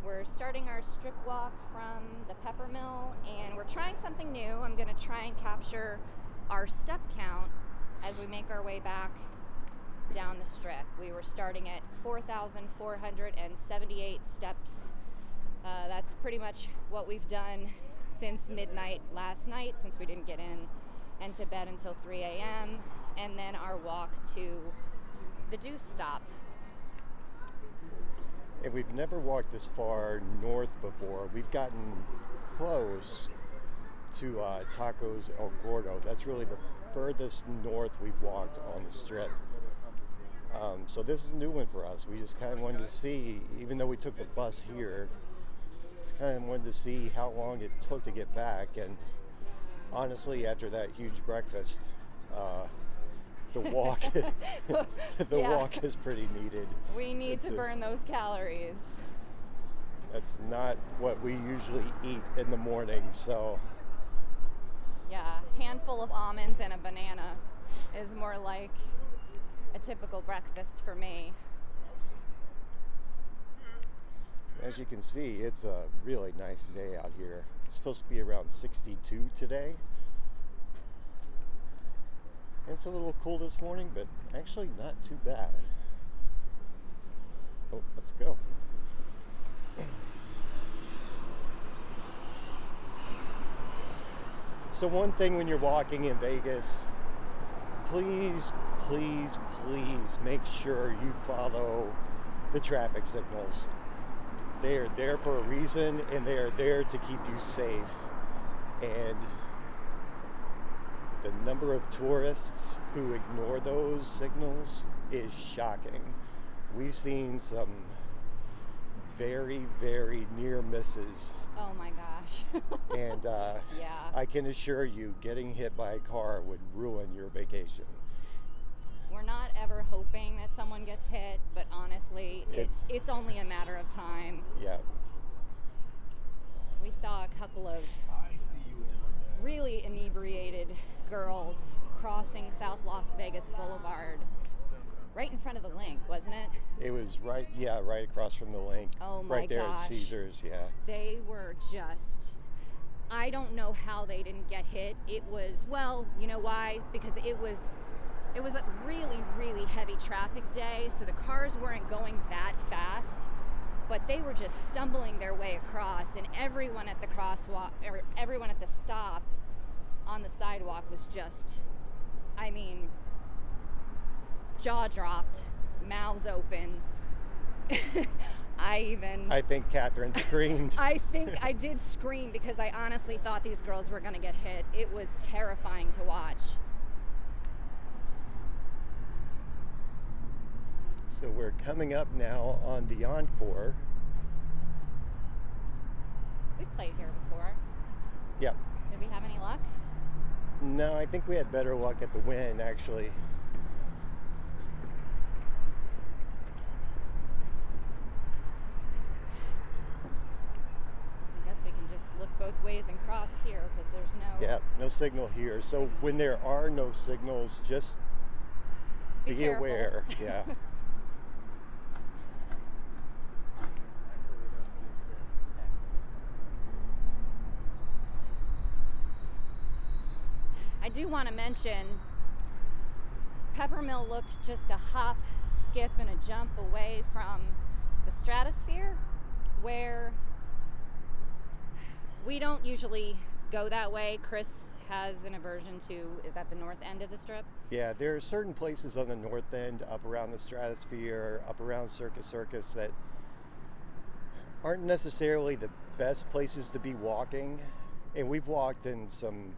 We're starting our strip walk from the Peppermill, and we're trying something new. I'm going to try and capture our step count as we make our way back down the strip. We were starting at 4,478 steps. That's pretty much what we've done since midnight last night, since we didn't get in and to bed until 3 a.m., and then our walk to the Deuce stop. And we've never walked this far north before. We've gotten close to Tacos El Gordo. That's really the furthest north we've walked on the strip. So this is a new one for us. We just kind of wanted to see, even though we took the bus here, kind of wanted to see how long it took to get back. And honestly, after that huge breakfast, the walk walk is pretty needed. We need to burn those calories. That's not what we usually eat in the morning, so. Yeah, handful of almonds and a banana is more like a typical breakfast for me. As you can see, it's a really nice day out here. It's supposed to be around 62 today. It's a little cool this morning, but actually not too bad. Oh, let's go. So one thing when you're walking in Vegas, please make sure you follow the traffic signals. They are there for a reason, and they are there to keep you safe. And the number of tourists who ignore those signals is shocking. We've seen some very, very near misses. Oh my gosh. And yeah. I can assure you, getting hit by a car would ruin your vacation. We're not ever hoping that someone gets hit, but honestly, it's only a matter of time. Yeah. We saw a couple of really inebriated girls crossing South Las Vegas Boulevard right in front of the link, wasn't it? It was right across from the link. Oh my right there gosh. at Caesars, yeah. They were just, I don't know how they didn't get hit. It was, well, you know why? Because it was a really, really heavy traffic day, so the cars weren't going that fast, but they were just stumbling their way across, and everyone at the crosswalk, or everyone at the stop on the sidewalk was just, I mean, jaw dropped, mouths open. I think Catherine screamed. I think I did scream because I honestly thought these girls were going to get hit. It was terrifying to watch. So we're coming up now on the Encore. We've played here before. Yep. Did we have any luck? No, I think we had better luck at the win, actually. I guess we can just look both ways and cross here because there's no... Yeah, no signal here. So when there are no signals, just be aware. Yeah. I do want to mention Peppermill looked just a hop, skip, and a jump away from the Stratosphere, where we don't usually go that way. Chris has an aversion to, is that the north end of the strip? Yeah, there are certain places on the north end, up around the Stratosphere, up around Circus that aren't necessarily the best places to be walking. And we've walked in some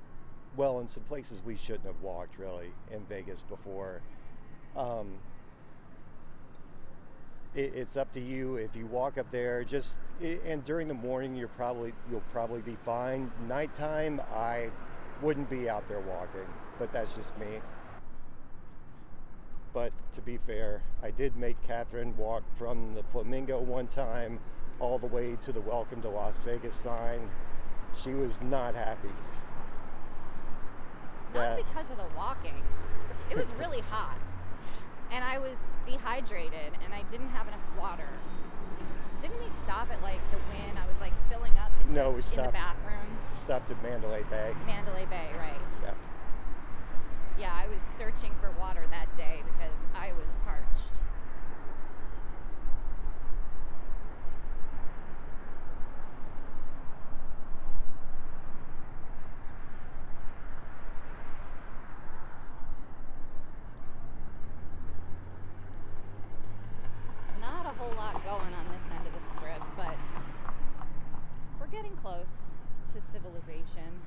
places we shouldn't have walked really in Vegas before. It's up to you. If you walk up there, and during the morning you'll probably be fine. Nighttime, I wouldn't be out there walking, but that's just me. But to be fair, I did make Catherine walk from the Flamingo one time all the way to the Welcome to Las Vegas sign. She was not happy. Not because of the walking. It was really hot. And I was dehydrated and I didn't have enough water. Didn't we stop at like the No, we in the stopped. bathrooms. Stopped at Mandalay Bay. Mandalay Bay, right? Yeah. Yeah, I was searching for water that day because I was parched. Not a whole lot going on this end of the strip, but we're getting close to civilization.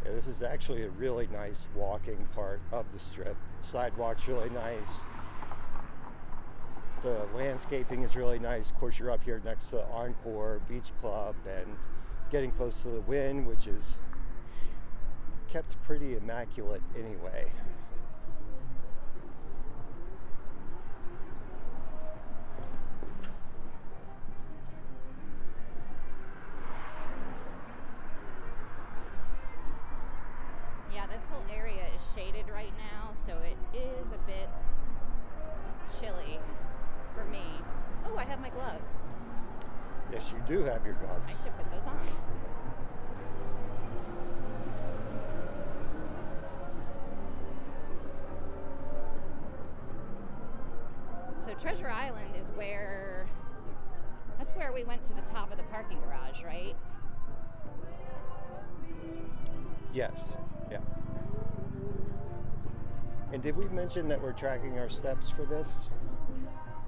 Yeah, this is actually a really nice walking part of the strip. Sidewalk's really nice. The landscaping is really nice. Of course, you're up here next to Encore Beach Club and getting close to the Wynn, which is kept pretty immaculate anyway. Yeah, this whole area is shaded right now, so it is a bit chilly for me. Oh, I have my gloves. Yes, you do have your gloves. I should put those on. So Treasure Island is that's where we went to the top of the parking garage, right? Yes, yeah. And did we mention that we're tracking our steps for this?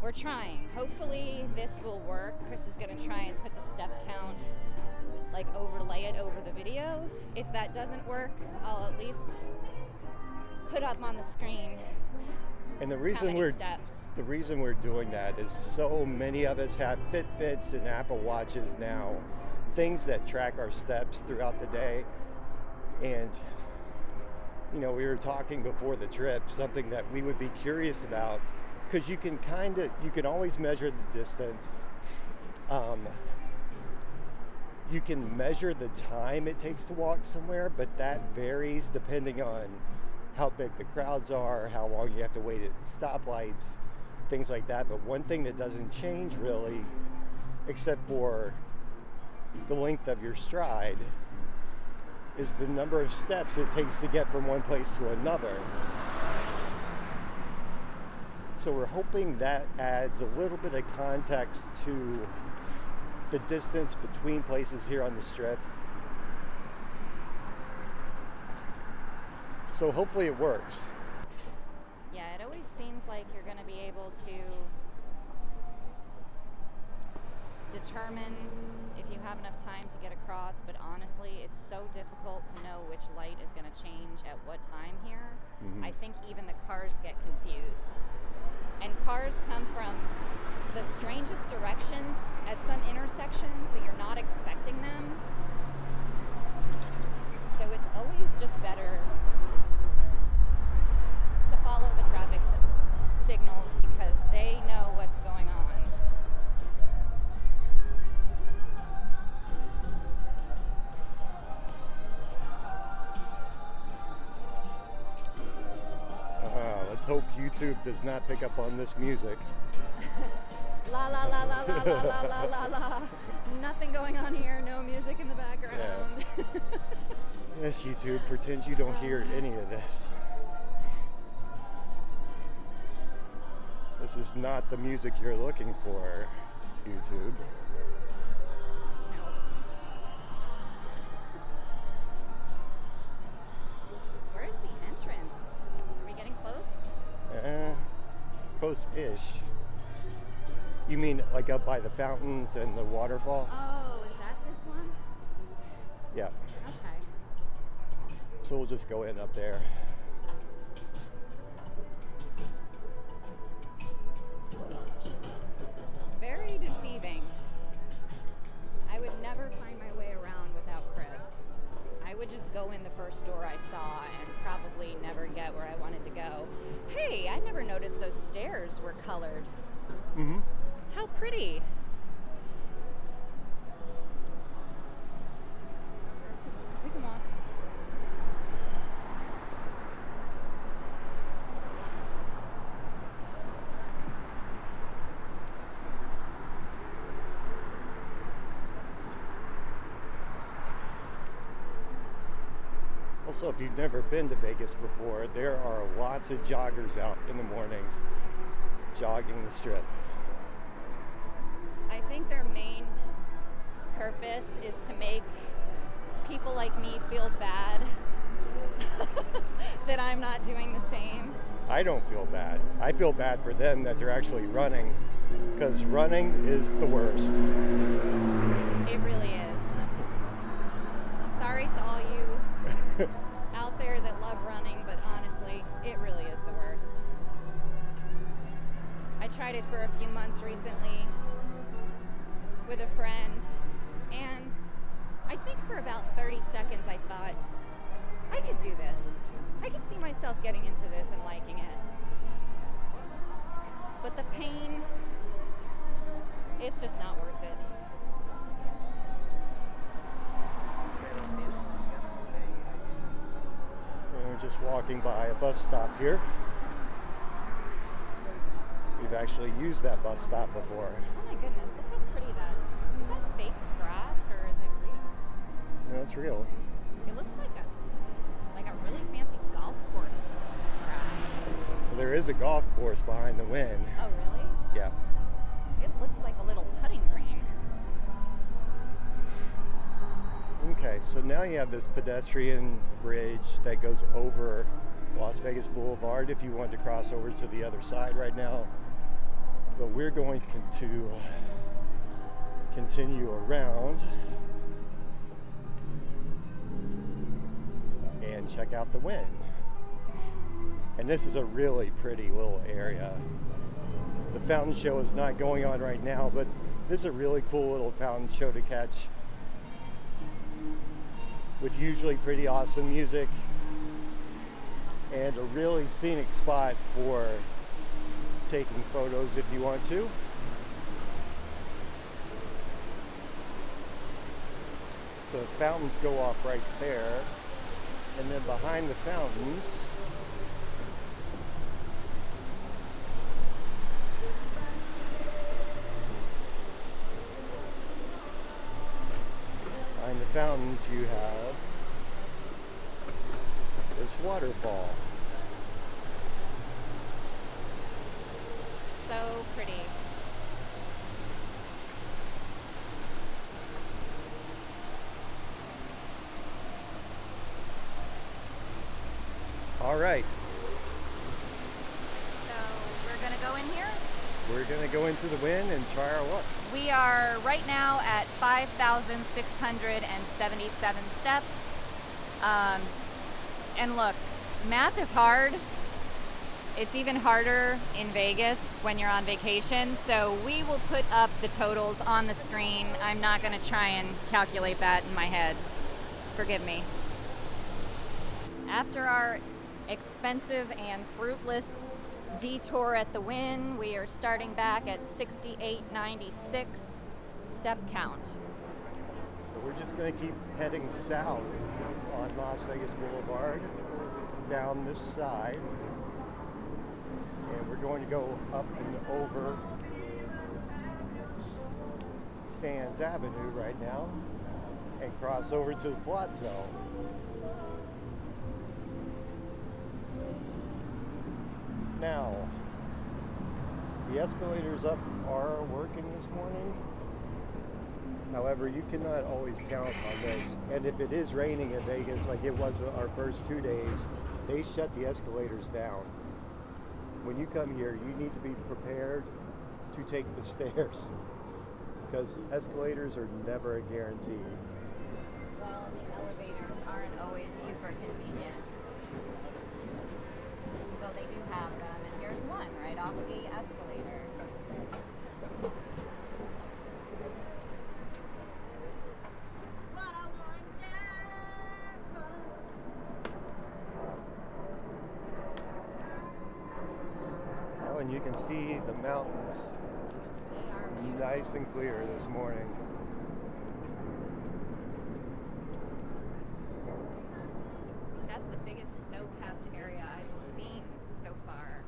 We're trying. Hopefully this will work. Chris is going to try and put the step count, like overlay it over the video. If that doesn't work, I'll at least put up on the screen And the how reason many steps. the reason we're doing that is so many of us have Fitbits and Apple Watches now, things that track our steps throughout the day. And you know, we were talking before the trip, something that we would be curious about, because you can always measure the distance. You can measure the time it takes to walk somewhere, but that varies depending on how big the crowds are, how long you have to wait at stoplights, things like that. But one thing that doesn't change really, except for the length of your stride, is the number of steps it takes to get from one place to another. So we're hoping that adds a little bit of context to the distance between places here on the strip. So hopefully it works. Yeah, it always seems like you're going to be able to determine if you have enough time to get across, but honestly, it's so difficult to know which light is going to change at what time here. Mm-hmm. I think even the cars get confused. And cars come from the strangest directions at some intersections that you're not expecting them. So it's always just better to follow the traffic signals because they know what's going on. Let's hope YouTube does not pick up on this music. La la la la la la la la la la. Nothing going on here, no music in the background. Yeah. Yes, YouTube, pretend you don't hear any of this. This is not the music you're looking for, YouTube. No. Where's the entrance? Are we getting close? Close-ish. You mean like up by the fountains and the waterfall? Oh, is that this one? Yeah. Okay. So we'll just go in up there. Very deceiving. I would never find my way around without Chris. I would just go in the first door I saw and probably never get where I wanted to go. Hey, I never noticed those stairs were colored. Mm-hmm. How pretty. We can walk. Also, if you've never been to Vegas before, there are lots of joggers out in the mornings jogging the strip. I think their main purpose is to make people like me feel bad that I'm not doing the same. I don't feel bad. I feel bad for them that they're actually running, because running is the worst. It really is. Sorry to all you out there that love running, but honestly, it really is the worst. I tried it for a few months recently with a friend, and I think for about 30 seconds I thought, I could do this. I could see myself getting into this and liking it. But the pain, it's just not worth it. And we're just walking by a bus stop here. We've actually used that bus stop before. Oh my goodness, look how pretty that is. Is that fake grass or is it real? No, it's real. It looks like a really fancy golf course grass. Well, there is a golf course behind the Wynn. Oh really? Yeah. It looks like a little putting green. Okay, so now you have this pedestrian bridge that goes over Las Vegas Boulevard if you wanted to cross over to the other side right now. But we're going to continue around and check out the Wynn. And this is a really pretty little area. The fountain show is not going on right now, but this is a really cool little fountain show to catch with usually pretty awesome music and a really scenic spot for taking photos if you want to. So the fountains go off right there, and then behind the fountains you have this waterfall. So pretty. All right. So we're gonna go in here? We're gonna go into the Wynn and try our luck. We are right now at 5,677 steps. And look, math is hard. It's even harder in Vegas when you're on vacation. So we will put up the totals on the screen. I'm not gonna try and calculate that in my head. Forgive me. After our expensive and fruitless detour at the Wynn, we are starting back at 6896 step count. So we're just going to keep heading south on Las Vegas Boulevard down this side, and we're going to go up and over Sands Avenue right now and cross over to the Palazzo. Now, the escalators up are working this morning. However, you cannot always count on this. And if it is raining in Vegas, like it was our first 2 days, they shut the escalators down. When you come here, you need to be prepared to take the stairs, because escalators are never a guarantee. Well, the elevators aren't always super convenient. Though they do have them, and here's one right off the escalator. What a wonderful. Oh, and you can see the mountains nice and clear this morning. That's the biggest snow-capped area I've seen so far.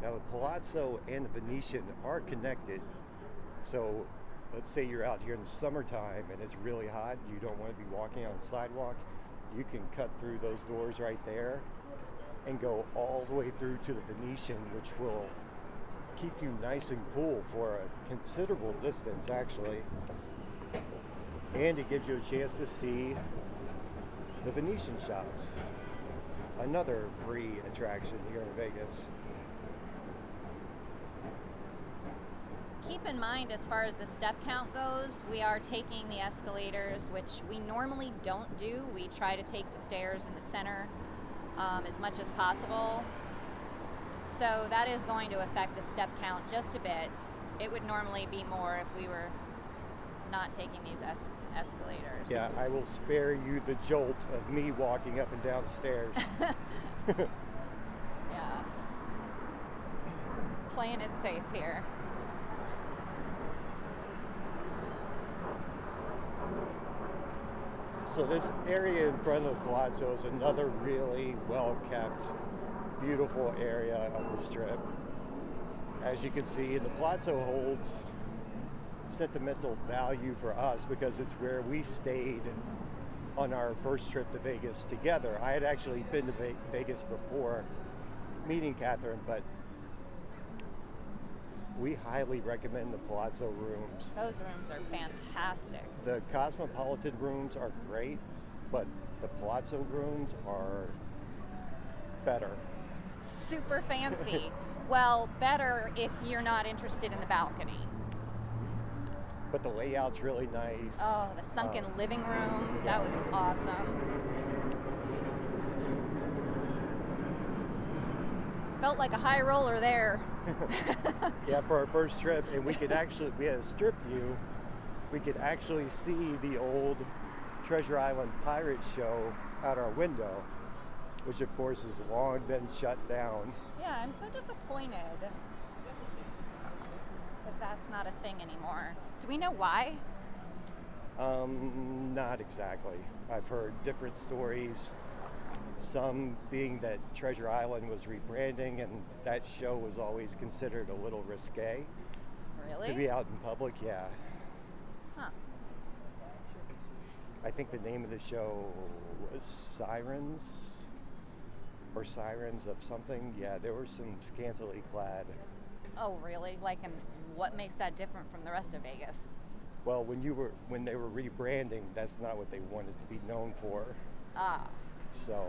Now the Palazzo and the Venetian are connected. So let's say you're out here in the summertime and it's really hot, you don't want to be walking on the sidewalk, you can cut through those doors right there and go all the way through to the Venetian, which will keep you nice and cool for a considerable distance actually. And it gives you a chance to see the Venetian shops. Another free attraction here in Vegas. Keep in mind, as far as the step count goes, we are taking the escalators, which we normally don't do. We try to take the stairs in the center as much as possible. So that is going to affect the step count just a bit. It would normally be more if we were not taking these escalators. Yeah, I will spare you the jolt of me walking up and down the stairs. Yeah. Playing it safe here. So this area in front of the Palazzo is another really well-kept, beautiful area of the Strip. As you can see, the Palazzo holds sentimental value for us because it's where we stayed on our first trip to Vegas together. I had actually been to Vegas before meeting Catherine, but we highly recommend the Palazzo rooms. Those rooms are fantastic. The Cosmopolitan rooms are great, but the Palazzo rooms are better. Super fancy. Well, better if you're not interested in the balcony. But the layout's really nice. Oh, the sunken living room. Yeah. That was awesome. Felt like a high roller there. Yeah, for our first trip, and we had a strip view. We could actually see the old Treasure Island pirate show out our window, which of course has long been shut down. Yeah, I'm so disappointed that that's not a thing anymore. Do we know why? Not exactly. I've heard different stories. Some being that Treasure Island was rebranding and that show was always considered a little risque. Really? To be out in public, yeah. Huh. I think the name of the show was Sirens or Sirens of something. Yeah, there were some scantily clad. Oh, really? Like, and what makes that different from the rest of Vegas? Well, when they were rebranding, that's not what they wanted to be known for. Ah. So.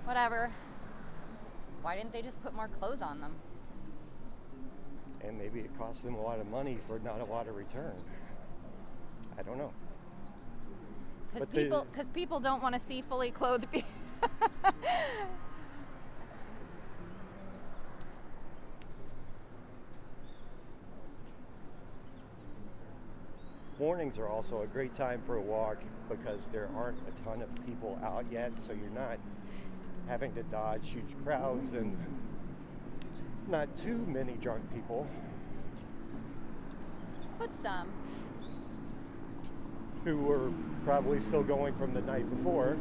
Whatever. Why didn't they just put more clothes on them? And maybe it cost them a lot of money for not a lot of return. I don't know. Because people don't want to see fully clothed people. Mornings are also a great time for a walk because there aren't a ton of people out yet, so you're not having to dodge huge crowds and not too many drunk people. But some. Who were probably still going from the night before.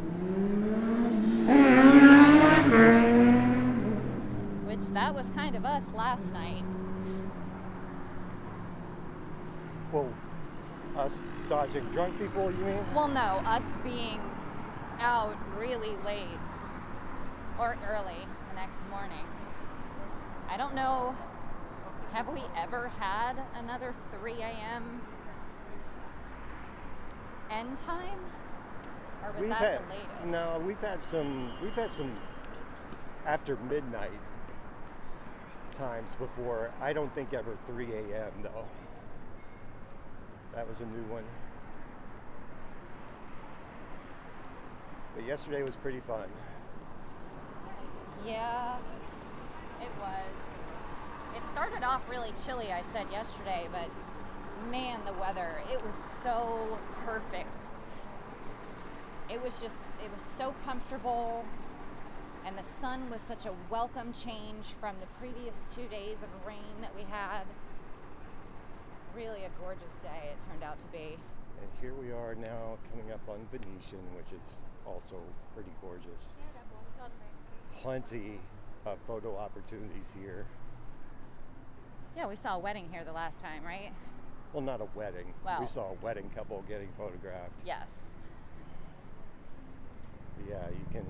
Which that was kind of us last night. Well, us dodging drunk people, you mean? Well, no, us being out really late or early the next morning. I don't know, have we ever had another 3 a.m. end time? Or was that the latest? No, we've had some after midnight times before. I don't think ever 3 a.m. though. That was a new one. But yesterday was pretty fun. Yeah, it was. It started off really chilly, I said yesterday, but man, the weather, it was so perfect. It was so comfortable, and the sun was such a welcome change from the previous 2 days of rain that we had. Really a gorgeous day it turned out to be. And here we are now coming up on Venetian, which is also pretty gorgeous. Plenty of photo opportunities here. Yeah, we saw a wedding here the last time, right? Well, not a wedding. Well, we saw a wedding couple getting photographed. Yes. Yeah, you can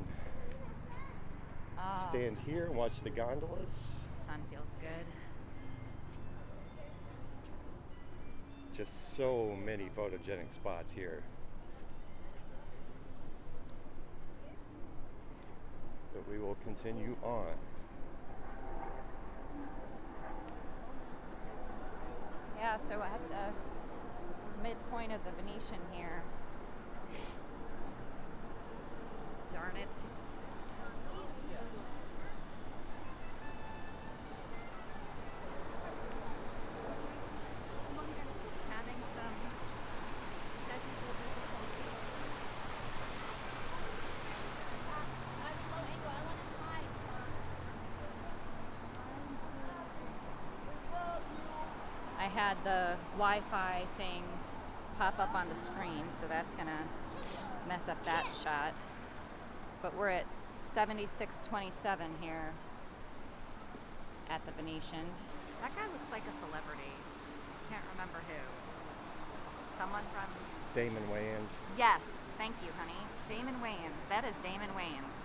stand here and watch the gondolas. Sun feels good. Just so many photogenic spots here. But we will continue on. Yeah, so at the midpoint of the Venetian here. Darn it. Having some technical difficulties. I had the Wi-Fi thing pop up on the screen, so that's gonna mess up that shot. But we're at 7627 here at the Venetian. That guy looks like a celebrity. Can't remember who. Someone from... Damon Wayans. Yes, thank you, honey. Damon Wayans. That is Damon Wayans.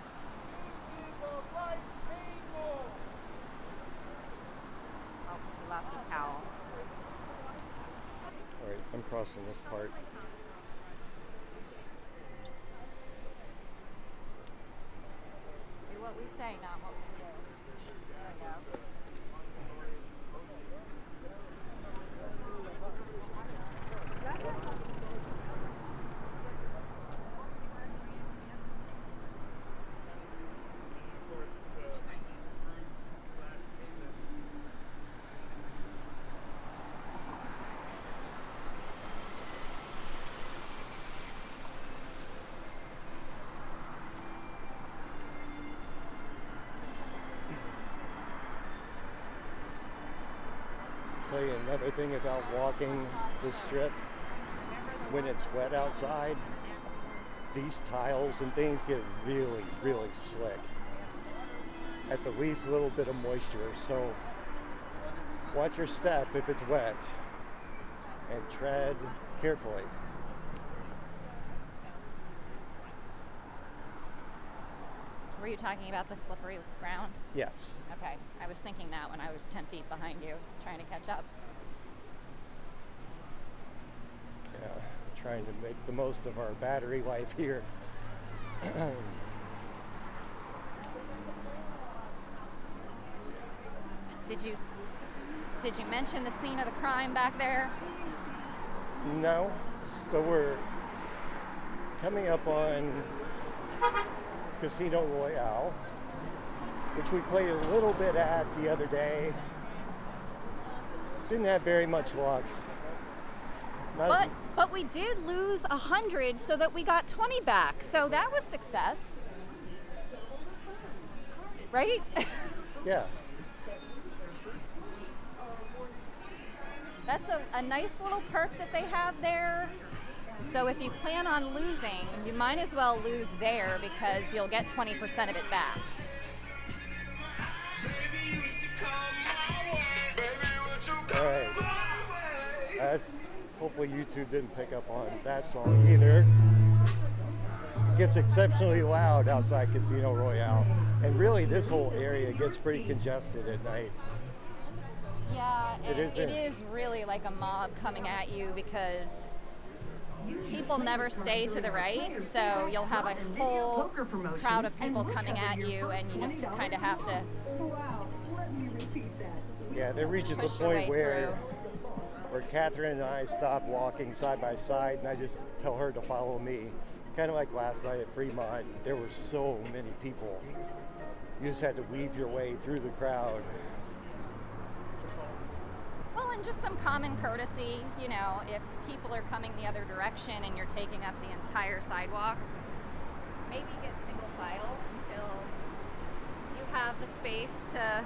Oh, he lost his towel. All right, I'm crossing this part. Do what we say, not what we do. There we go. Tell you another thing about walking this strip. When it's wet outside, these tiles and things get really, really slick at the least little bit of moisture. So watch your step if it's wet and tread carefully. Were you talking about the slippery ground? Yes. Okay, I was thinking that when I was 10 feet behind you, trying to catch up. Yeah, trying to make the most of our battery life here. Did you mention the scene of the crime back there? No, but we're coming up on Casino Royale, which we played a little bit at the other day. Didn't have very much luck. But we did lose 100 so that we got 20 back. So that was success. Right? Yeah. That's a nice little perk that they have there. So if you plan on losing, you might as well lose there because you'll get 20% of it back. All right. Hopefully YouTube didn't pick up on that song either. It gets exceptionally loud outside Casino Royale. And really this whole area gets pretty congested at night. Yeah, it is really like a mob coming at you because people never stay to the right, so you'll have a whole crowd of people coming at you and you just kind of have to... Yeah, there reaches a point where Catherine and I stop walking side by side and I just tell her to follow me. Kind of like last night at Fremont, there were so many people. You just had to weave your way through the crowd. Well, and just some common courtesy, you know, if people are coming the other direction and you're taking up the entire sidewalk, maybe get single file until you have the space to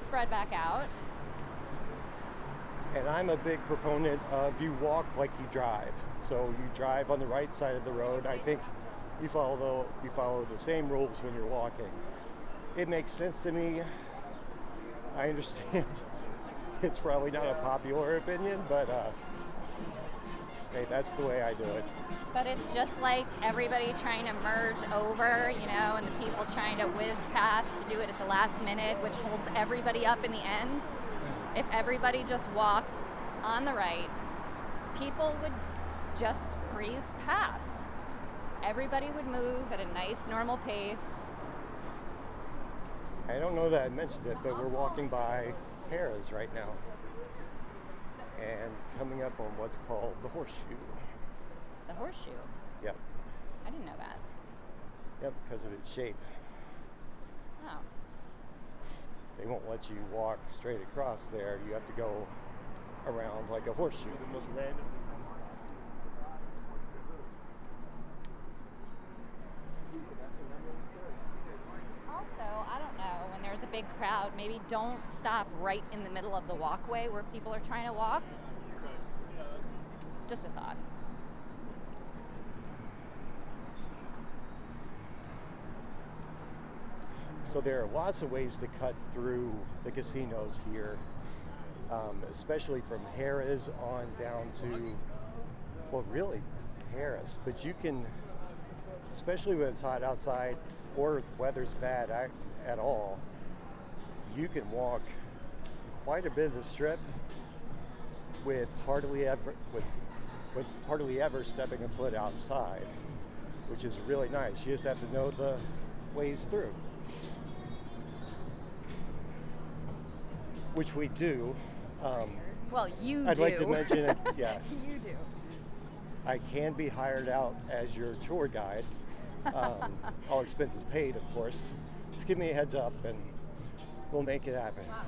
spread back out. And I'm a big proponent of you walk like you drive. So you drive on the right side of the road. I think you follow the same rules when you're walking. It makes sense to me. I understand it's probably not a popular opinion, but hey, that's the way I do it. But it's just like everybody trying to merge over, you know, and the people trying to whiz past to do it at the last minute, which holds everybody up in the end. If everybody just walked on the right, people would just breeze past. Everybody would move at a nice, normal pace. I don't know that I mentioned it, but we're walking by Harrah's right now and coming up on what's called the Horseshoe. The Horseshoe? Yep. I didn't know that. Yep, because of its shape. Oh. They won't let you walk straight across there. You have to go around like a horseshoe. The most random. Also, I don't know, when there's a big crowd, maybe don't stop right in the middle of the walkway where people are trying to walk. Just a thought. So there are lots of ways to cut through the casinos here, especially from Harrah's on down to, well, really Harrah's. But you can, especially when it's hot outside or weather's bad at all, you can walk quite a bit of the strip with hardly ever stepping a foot outside, which is really nice. You just have to know the ways through. Which we do. Well, you I'd do. like to mention, yeah, You do. I can be hired out as your tour guide. All expenses paid, of course. Just give me a heads up and we'll make it happen. Wow.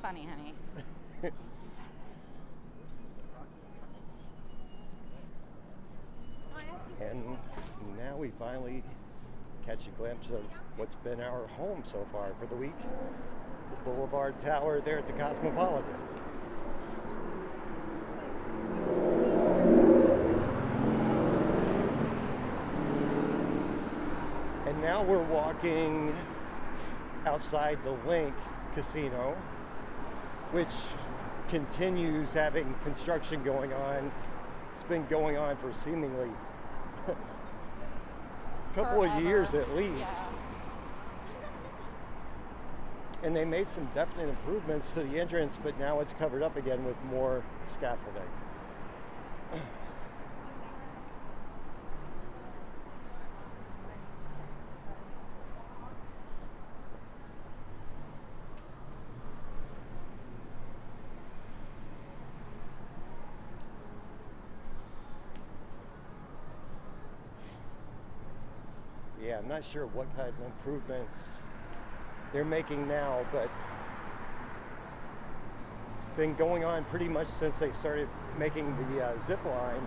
Funny, honey. And now we finally catch a glimpse of what's been our home so far for the week. The Boulevard Tower there at the Cosmopolitan. And now we're walking outside the Link Casino, which continues having construction going on. It's been going on for seemingly a couple of years at least. Yeah. And they made some definite improvements to the entrance, but now it's covered up again with more scaffolding. Yeah, I'm not sure what kind of improvements they're making now, but it's been going on pretty much since they started making the zip line.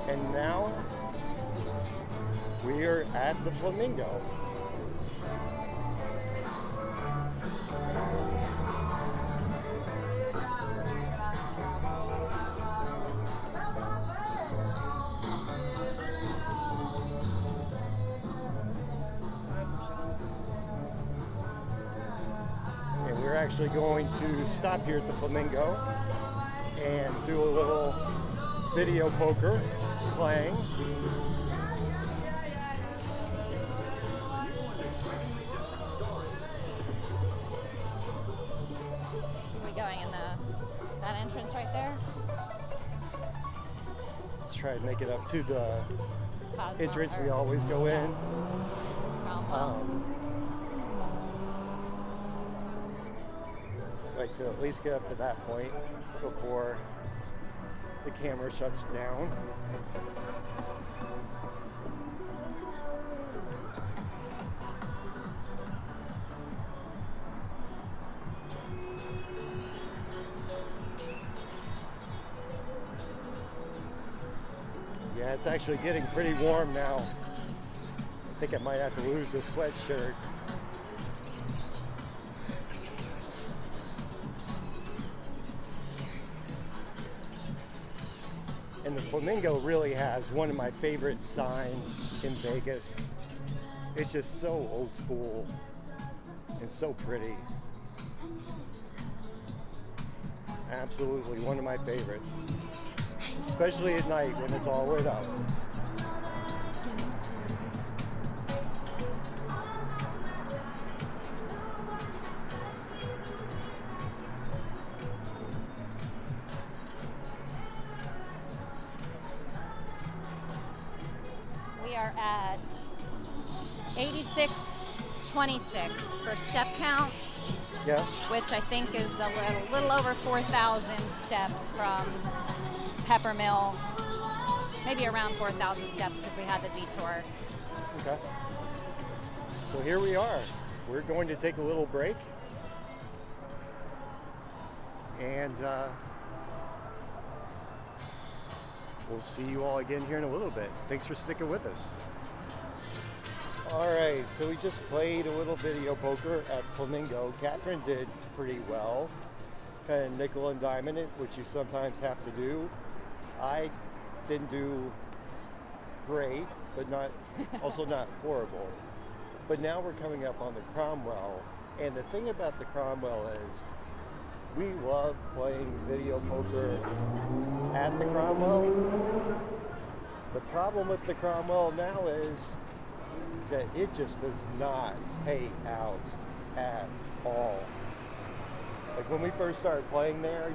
And now we are at the Flamingo. And we're actually going to stop here at the Flamingo and do a little video poker playing. Try to make it up to the Cosmo, entrance we always go in. Like to at least get up to that point before the camera shuts down. Yeah, it's actually getting pretty warm now. I think I might have to lose this sweatshirt. And the Flamingo really has one of my favorite signs in Vegas. It's just so old school and so pretty. Absolutely one of my favorites. Especially at night when it's all lit up. We are at 8626 for step count. Yeah. Which I think is a little over 4,000 steps from Peppermill. Maybe around 4,000 steps because we had the detour. Okay. So here we are. We're going to take a little break. And we'll see you all again here in a little bit. Thanks for sticking with us. All right, so we just played a little video poker at Flamingo. Catherine did pretty well, kind of nickel and diamond it, which you sometimes have to do. I didn't do great, but also not horrible. But now we're coming up on the Cromwell, and the thing about the Cromwell is we love playing video poker at the Cromwell. The problem with the Cromwell now is that it just does not pay out at all. Like when we first started playing there,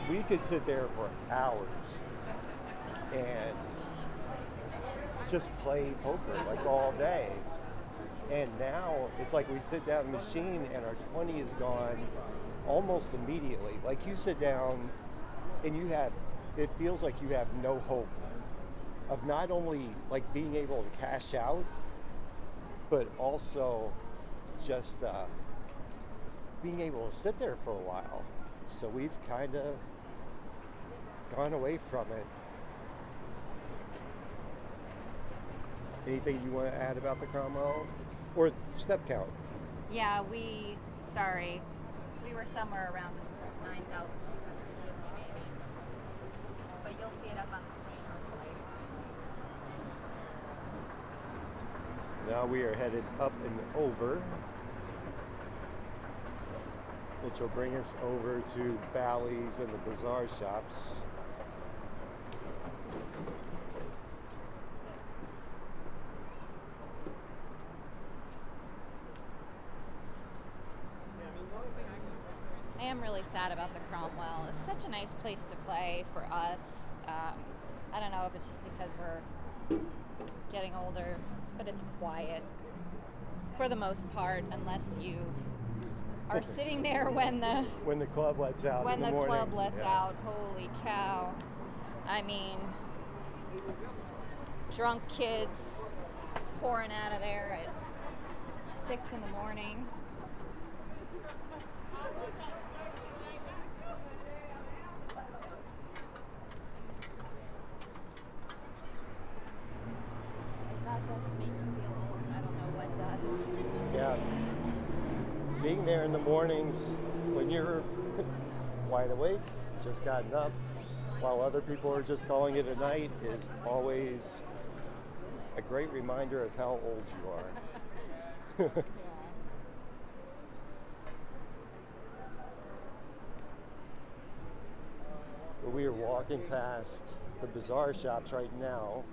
we could sit there for hours and just play poker like all day. And now it's like we sit down in the machine and our 20 is gone almost immediately. Like you sit down and it feels like you have no hope of not only like being able to cash out, but also just being able to sit there for a while. So we've kind of gone away from it. Anything you want to add about the Cromwell? Or step count? Yeah, we were somewhere around 9,250 maybe. But you'll see it up on the screen hopefully. Now we are headed up and over, which will bring us over to Bally's and the Bazaar shops. I am really sad about the Cromwell. It's such a nice place to play for us. I don't know if it's just because we're getting older, but it's quiet for the most part, unless you are sitting there when the club lets out. When the club lets yeah. out, holy cow! I mean, drunk kids pouring out of there at 6 in the morning. That doesn't make you feel old. I don't know what does. Yeah. Being there in the mornings when you're wide awake, just gotten up, while other people are just calling it a night, is always a great reminder of how old you are. We are walking past the Bazaar shops right now,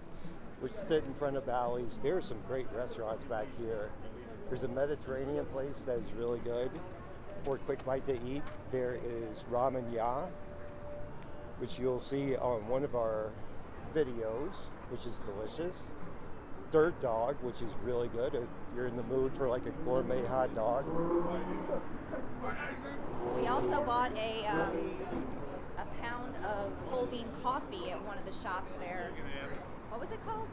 which sit in front of Bally's. There are some great restaurants back here. There's a Mediterranean place that is really good for a quick bite to eat. There is Ramen Ya, which you'll see on one of our videos, which is delicious. Dirt Dog, which is really good if you're in the mood for like a gourmet hot dog. We also bought a pound of whole bean coffee at one of the shops there. What was it called?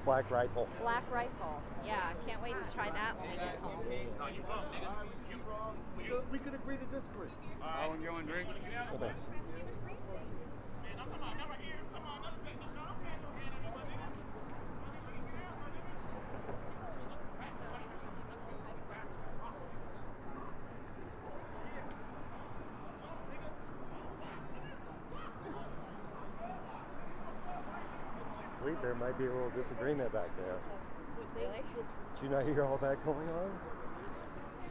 Black Rifle. Black Rifle. Yeah, can't wait to try that when we get home. No, you wrong, nigga. You wrong. We could agree to disagree. All right. Oh, and going drinks? Well, thanks. believe there might be a little disagreement back there. Really? Did you not hear all that going on?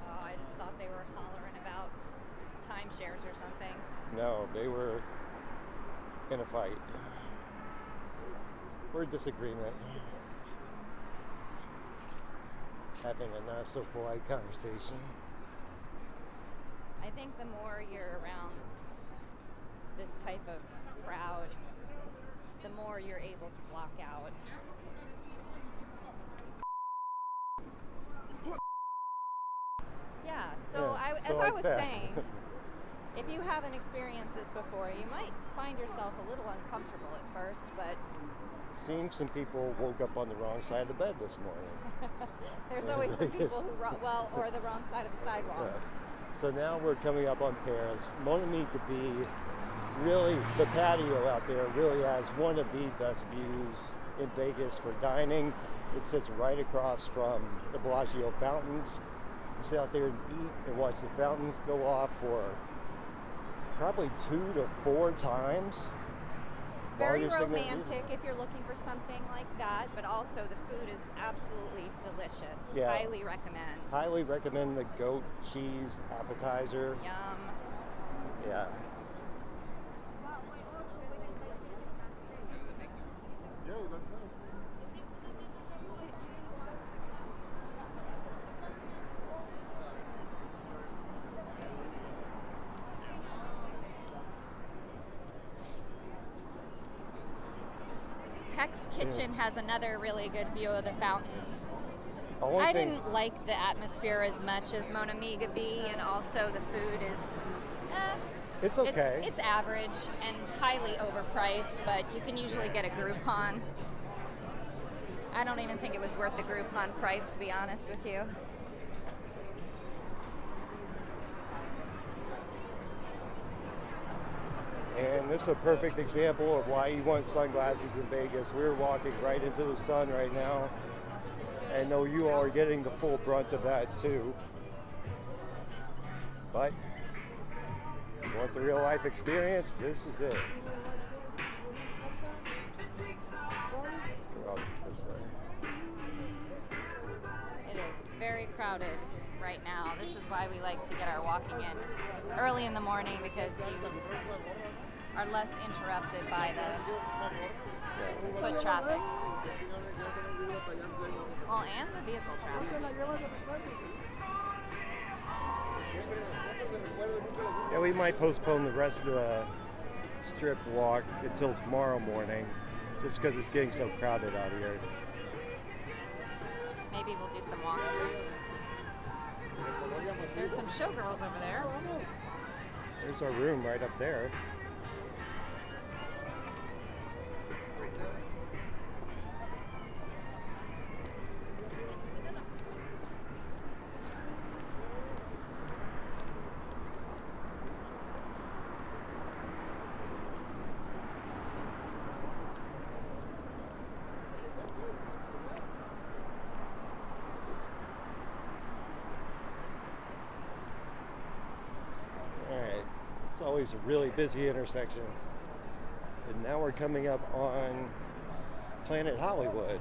Oh, I just thought they were hollering about timeshares or something. No, they were in a fight. Or disagreement. Having a not so polite conversation. I think the more you're around this type of crowd, the more you're able to block out. Yeah, so Yeah, as so I like was that. saying, if you haven't experienced this before, you might find yourself a little uncomfortable at first, but Seems some people woke up on the wrong side of the bed this morning. there's always some people who, or the wrong side of the sidewalk. Yeah. So now we're coming up on Paris. Mon Ami could be really, the patio out there really has one of the best views in Vegas for dining. It sits right across from the Bellagio fountains. You sit out there and eat and watch the fountains go off for probably 2 to 4 times. Very romantic if you're looking for something like that, but also the food is absolutely delicious. Yeah. Highly recommend. Highly recommend the goat cheese appetizer. Yum. Yeah. Heck's Kitchen has another really good view of the fountains. Only I thing, didn't like the atmosphere as much as Mon Ami could be, and also the food is it's okay. It's average and highly overpriced, but you can usually get a Groupon. I don't even think it was worth the Groupon price, to be honest with you. And this is a perfect example of why you want sunglasses in Vegas. We're walking right into the sun right now. I know you all are getting the full brunt of that too. But you want the real life experience? This is it. Go out this way. It is very crowded right now. This is why we like to get our walking in early in the morning, because you are less interrupted by the foot traffic. Well, and the vehicle traffic. Yeah, we might postpone the rest of the strip walk until tomorrow morning, just because it's getting so crowded out here. Maybe we'll do some walkthroughs. There's some showgirls over there. There's our room right up there. It's always a really busy intersection. And now we're coming up on Planet Hollywood.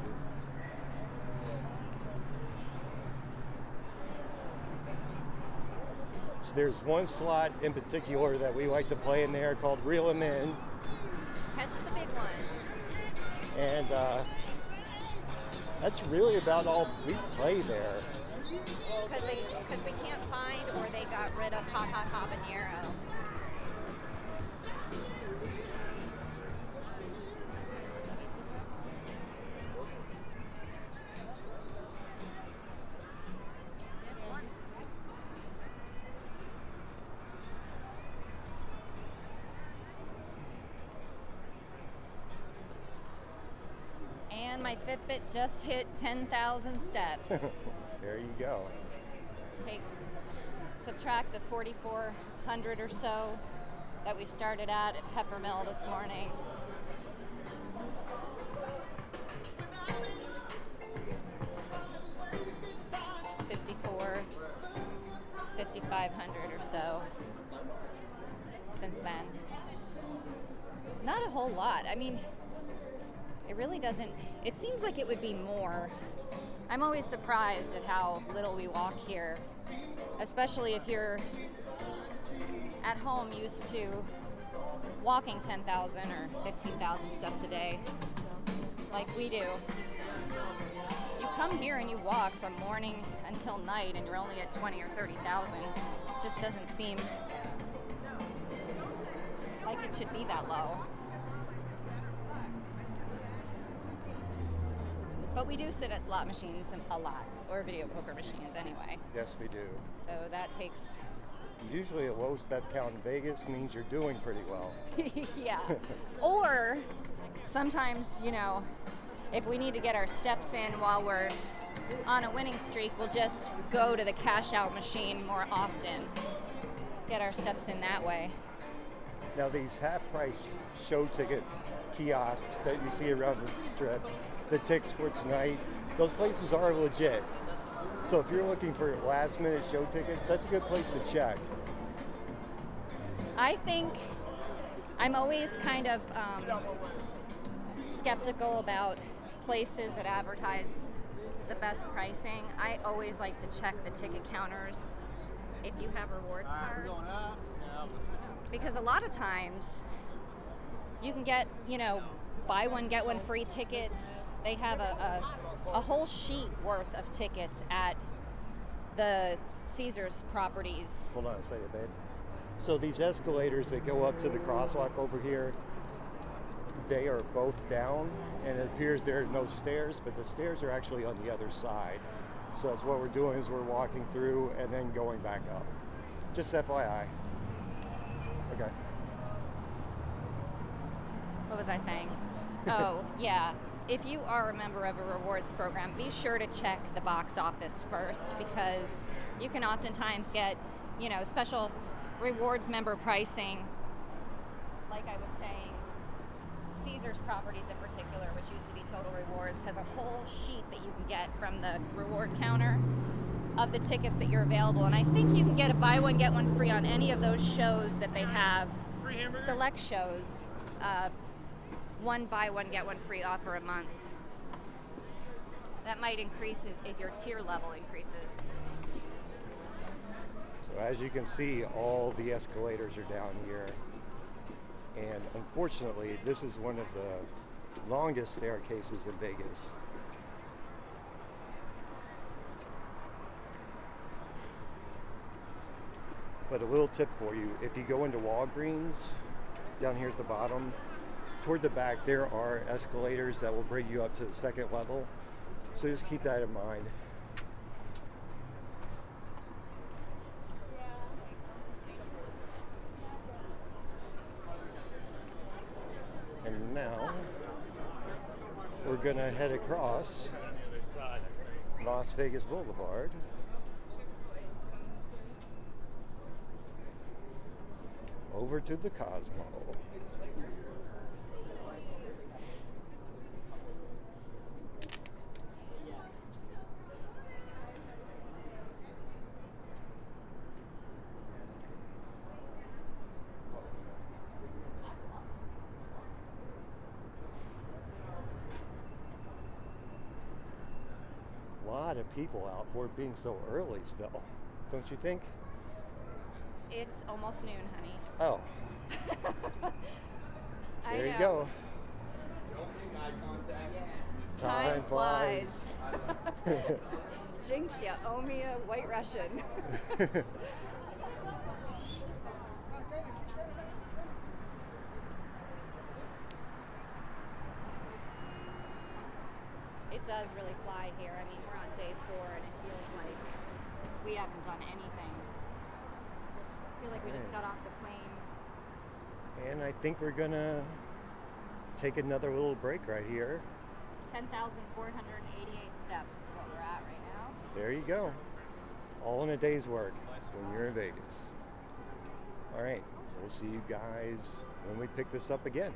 So there's one slot in particular that we like to play in there called Reel 'Em In. Catch the big one. And that's really about all we play there. Because we can't find, or they got rid of Hot Hot Habanero. And my Fitbit just hit 10,000 steps. There you go. Subtract the 4,400 or so that we started at Peppermill this morning. $5,500 or so since then. Not a whole lot. I mean, It really doesn't, it seems like it would be more. I'm always surprised at how little we walk here, especially if you're at home used to walking 10,000 or 15,000 steps a day, like we do. You come here and you walk from morning until night and you're only at 20 or 30,000. Just doesn't seem like it should be that low. But we do sit at slot machines a lot, or video poker machines anyway. Yes, we do. So that takes... Usually a low step count in Vegas means you're doing pretty well. Yeah. Or sometimes, you know, if we need to get our steps in while we're on a winning streak, we'll just go to the cash out machine more often. Get our steps in that way. Now these half price show ticket kiosks that you see around the strip, the ticks for tonight, those places are legit. So if you're looking for last minute show tickets, that's a good place to check. I think I'm always kind of skeptical about places that advertise the best pricing. I always like to check the ticket counters if you have rewards cards. Because a lot of times you can get, you know, buy one, get one free tickets. They have a whole sheet worth of tickets at the Caesars properties. Hold on a second, babe. So these escalators that go up to the crosswalk over here, they are both down, and it appears there are no stairs, but the stairs are actually on the other side. So that's what we're doing, is we're walking through and then going back up. Just FYI. Okay. What was I saying? Oh, yeah. If you are a member of a rewards program, be sure to check the box office first, because you can oftentimes get, you know, special rewards member pricing. Like I was saying, Caesars properties in particular, which used to be Total Rewards, has a whole sheet that you can get from the reward counter of the tickets that you're available. And I think you can get a buy one, get one free on any of those shows that they have, select shows. One buy one, get one free offer a month. That might increase if your tier level increases. So as you can see, all the escalators are down here. And unfortunately, this is one of the longest staircases in Vegas. But a little tip for you, if you go into Walgreens, down here at the bottom, toward the back, there are escalators that will bring you up to the second level. So just keep that in mind. And now we're gonna head across Las Vegas Boulevard over to the Cosmo. A lot of people out for it being so early still, don't you think? It's almost noon, honey. Oh. There you go. Time flies. Jinx ya, owe me a White Russian. It does really fly here. I mean, we're on day 4 and it feels like we haven't done anything. I feel like we just got off the plane. And I think we're gonna take another little break right here. 10,488 steps is what we're at right now. There you go. All in a day's work when you're in Vegas. All right, we'll see you guys when we pick this up again.